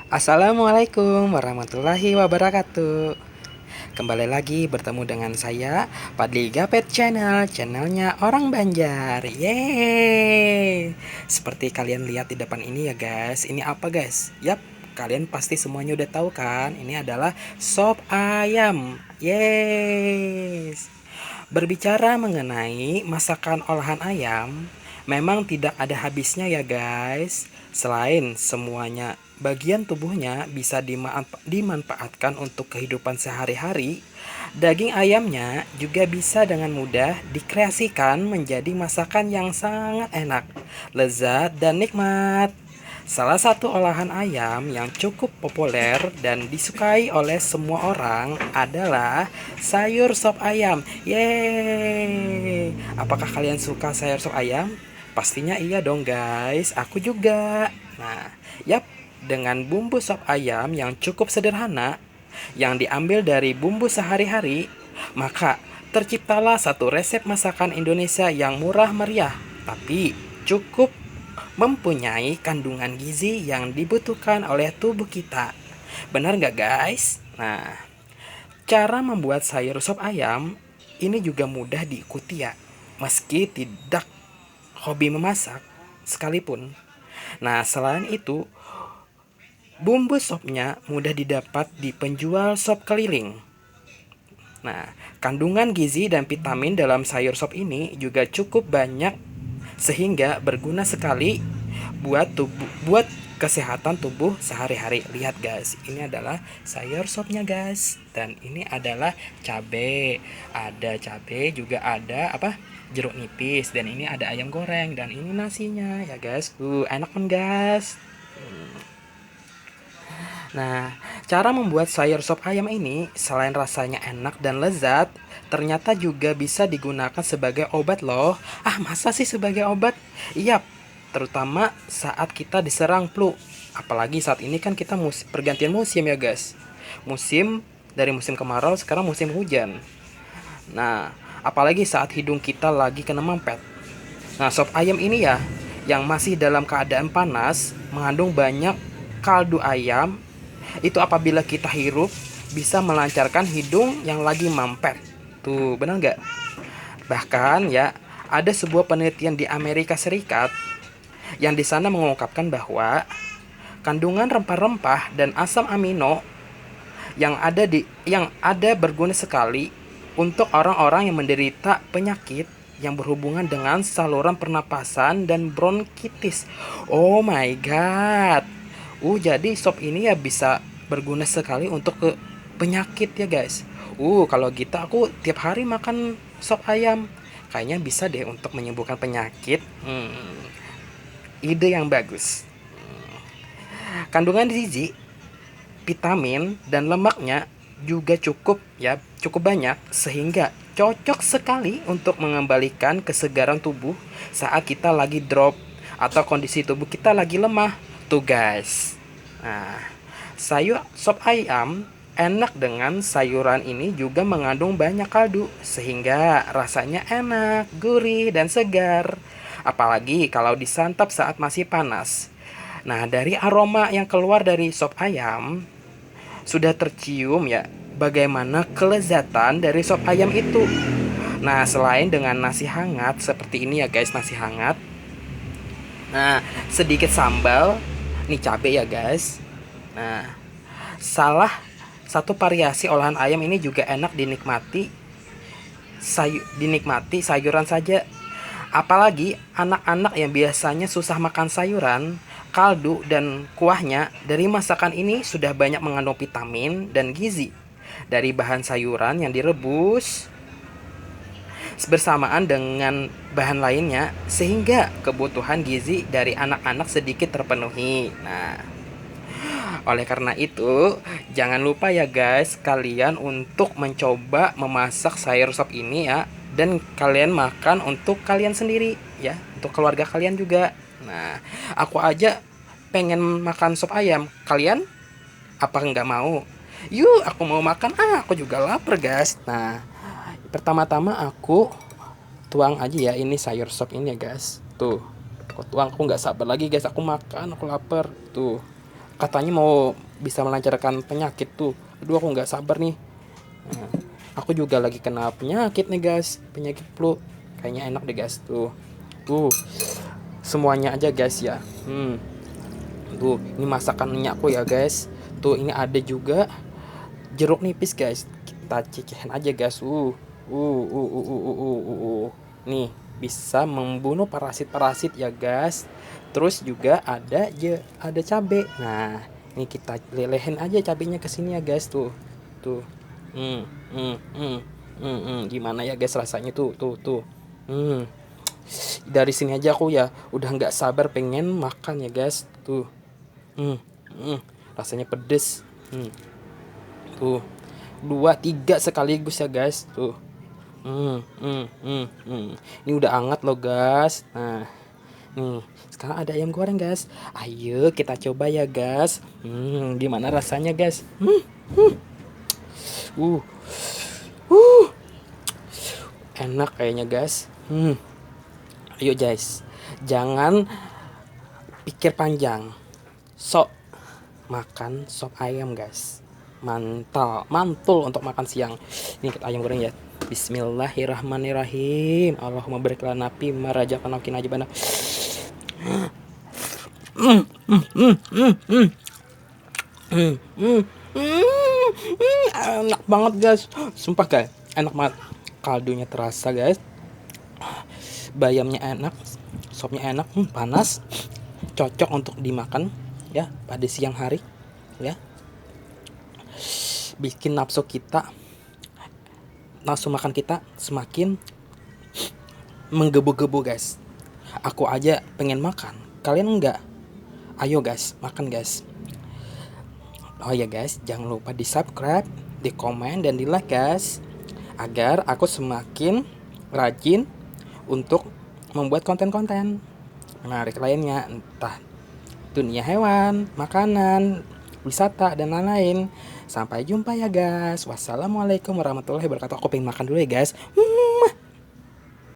Assalamualaikum warahmatullahi wabarakatuh. Kembali lagi bertemu dengan saya, Padli Gapet Channel, channelnya orang Banjar. Yeay. Seperti kalian lihat di depan ini ya guys. Ini apa guys? Yap, kalian pasti semuanya udah tahu kan? Ini adalah sop ayam. Yes. Berbicara mengenai masakan olahan ayam, memang tidak ada habisnya ya guys. Selain semuanya bagian tubuhnya bisa dimanfaatkan untuk kehidupan sehari-hari, daging ayamnya juga bisa dengan mudah dikreasikan menjadi masakan yang sangat enak, lezat, dan nikmat. Salah satu olahan ayam yang cukup populer dan disukai oleh semua orang adalah sayur sop ayam. Yeay! Apakah kalian suka sayur sop ayam? Pastinya iya dong guys, aku juga. Nah, yap, dengan bumbu sop ayam yang cukup sederhana, yang diambil dari bumbu sehari-hari, maka terciptalah satu resep masakan Indonesia yang murah meriah, tapi cukup mempunyai kandungan gizi yang dibutuhkan oleh tubuh kita. Benar nggak guys? Nah, cara membuat sayur sop ayam ini juga mudah diikuti ya, meski tidak hobi memasak sekalipun. Nah, selain itu, bumbu sopnya mudah didapat di penjual sop keliling. Nah, kandungan gizi dan vitamin dalam sayur sop ini juga cukup banyak sehingga berguna sekali buat kesehatan tubuh sehari-hari. Lihat guys, ini adalah sayur sopnya guys, dan ini adalah cabe. Ada cabe, juga ada apa? Jeruk nipis, dan ini ada ayam goreng, dan ini nasinya ya guys. Enak kan guys? Nah, cara membuat sayur sop ayam ini selain rasanya enak dan lezat, ternyata juga bisa digunakan sebagai obat loh. Ah, masa sih sebagai obat? Iya, terutama saat kita diserang flu. Apalagi saat ini kan kita pergantian musim ya guys. Dari musim kemarau sekarang musim hujan. Nah, apalagi saat hidung kita lagi kena mampet. Nah, sop ayam ini ya, yang masih dalam keadaan panas, mengandung banyak kaldu ayam. Itu apabila kita hirup, bisa melancarkan hidung yang lagi mampet. Tuh, benar nggak? Bahkan ya, ada sebuah penelitian di Amerika Serikat yang di sana mengungkapkan bahwa kandungan rempah-rempah dan asam amino yang ada berguna sekali untuk orang-orang yang menderita penyakit yang berhubungan dengan saluran pernapasan dan bronkitis. Oh my god. Jadi sop ini ya bisa berguna sekali untuk ke penyakit ya guys. Kalau gitu aku tiap hari makan sop ayam. Kayaknya bisa deh untuk menyembuhkan penyakit. Ide yang bagus. Kandungan gizi, vitamin, dan lemaknya juga cukup banyak sehingga cocok sekali untuk mengembalikan kesegaran tubuh saat kita lagi drop atau kondisi tubuh kita lagi lemah. Tuh guys. Nah, sayur sop ayam enak dengan sayuran ini juga mengandung banyak kaldu sehingga rasanya enak, gurih, dan segar. Apalagi kalau disantap saat masih panas. Nah, dari aroma yang keluar dari sop ayam sudah tercium ya bagaimana kelezatan dari sop ayam itu. Nah, selain dengan nasi hangat seperti ini ya guys, nasi hangat. Nah, sedikit sambal, nih cabe ya guys. Nah, salah satu variasi olahan ayam ini juga enak dinikmati sayuran saja. Apalagi anak-anak yang biasanya susah makan sayuran, kaldu dan kuahnya dari masakan ini sudah banyak mengandung vitamin dan gizi dari bahan sayuran yang direbus bersamaan dengan bahan lainnya sehingga kebutuhan gizi dari anak-anak sedikit terpenuhi. Nah, oleh karena itu, jangan lupa ya guys, kalian untuk mencoba memasak sayur sop ini ya, dan kalian makan untuk kalian sendiri ya, untuk keluarga kalian juga. Nah, aku aja pengen makan sop ayam. Kalian apa nggak mau? Yuk, aku mau makan. Aku juga lapar guys. Nah, pertama-tama aku tuang aja ya ini sayur sop ini ya guys. Tuh, aku tuang, aku nggak sabar lagi guys. Aku makan, aku lapar. Tuh, katanya mau bisa melancarkan penyakit tuh. Aduh, aku nggak sabar nih. Nah, aku juga lagi kena penyakit nih guys, penyakit flu. Kayaknya enak deh guys tuh. Tuh, semuanya aja guys ya. Tuh, ini masakan minyakku ya guys. Tuh, ini ada juga jeruk nipis guys. Kita cicihin aja guys. Nih, bisa membunuh parasit-parasit ya guys. Terus juga ada cabe. Nah, ini kita lelehin aja cabenya ke sini ya guys tuh. Tuh. Hmm, hmm, hmm, Gimana ya guys rasanya tuh. Hmm. Dari sini aja aku ya udah nggak sabar pengen makan ya guys. Tuh. Hmm, Rasanya pedes. Tuh. 2 3 sekaligus ya guys. Tuh. Ini udah hangat loh guys. Nah, nih sekarang ada ayam goreng guys. Ayo kita coba ya guys. Gimana rasanya guys? Uh, uh, Enak kayaknya guys. Ayo guys, jangan pikir panjang. Sok makan sop ayam guys. Mantul untuk makan siang. Ini kita ayam goreng ya. Bismillahirrahmanirrahim. Allahumma barik lana fi ma razaqtana wa qina adzabannar. Enak banget guys. Sumpah guys, enak banget. Kaldunya terasa guys. Bayamnya enak, sopnya enak, panas. Cocok untuk dimakan ya pada siang hari ya. Bikin nafsu makan kita semakin menggebu-gebu guys. Aku aja pengen makan, kalian enggak? Ayo guys, makan guys. Oh ya guys, jangan lupa di subscribe, di komen, dan di like guys, agar aku semakin rajin untuk membuat konten-konten menarik lainnya, entah dunia hewan, makanan, wisata, dan lain-lain. Sampai jumpa ya guys. Wassalamualaikum warahmatullahi wabarakatuh. Aku pengen makan dulu ya guys.